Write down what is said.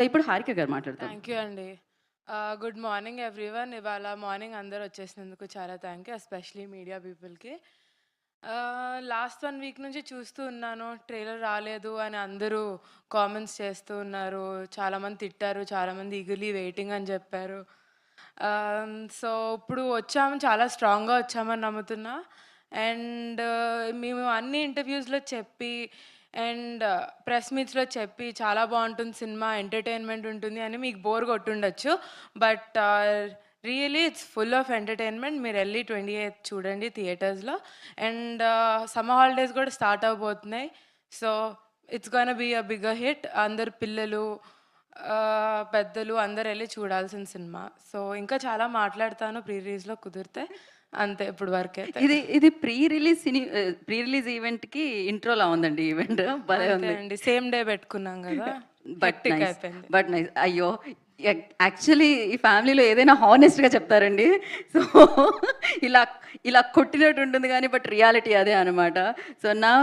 ఇప్పుడు హారిక గారు మాట్లాడతారు. థ్యాంక్ యూ అండి. Good morning everyone. ఇవాళ మార్నింగ్ అందరూ వచ్చేసినందుకు చాలా థ్యాంక్ యూ. ఎస్పెషలీ మీడియా పీపుల్‌కి. లాస్ట్ 1 వీక్ నుంచి చూస్తూ ఉన్నాను. ట్రైలర్ రాలేదు అని అందరూ కామెంట్స్ చేస్తూ ఉన్నారు. చాలామంది తిట్టారు. చాలామంది ఈగర్‌లీ వెయిటింగ్ అని చెప్పారు. సో, ఇప్పుడు వచ్చాము. చాలా స్ట్రాంగ్‌గా వచ్చామని నమ్ముతున్నా. అండ్ మేము అన్ని ఇంటర్వ్యూస్‌లో చెప్పి అండ్ ప్రెస్ మీట్స్‌లో చెప్పి చాలా బావుంటుంది సినిమా, ఎంటర్‌టైన్‌మెంట్ ఉంటుంది అని మీకు బోర్ కొట్టుండొచ్చు. But really it's full of entertainment. మీరెళ్లి 28th చూడండి థియేటర్స్‌లో. అండ్ సమ్మర్ హాలిడేస్ కూడా స్టార్ట్ అవ్వబోతున్నాయి. So, it's gonna be a bigger hit. అందరు పిల్లలు, పెద్దలు అందరెళ్లి చూడాల్సిన సినిమా. సో, ఇంకా చాలా మాట్లాడతాను ప్రీ రిలీజ్‌లో కుదిరితే. అంతే ఇప్పుడు వరకైతే. ఇది ప్రీ రిలీజ్ ఈవెంట్‌కి ఇంట్రోలా ఉందండి ఈవెంట్. భలే అంతే ఉంది. అండి. సేమ్ డే పెట్టుకున్నాం గదా! But hectic nice. అయిపోయింది. But nice. అయ్యో! యాక్చువల్లీ ఈ ఫ్యామిలీలో ఏదైనా హానెస్ట్‌గా చెప్తారండి. సో, ఇలా ఇలా కొట్టినట్టు ఉంటుంది గానీ బట్ రియాలిటీ అదే అనమాట. So, now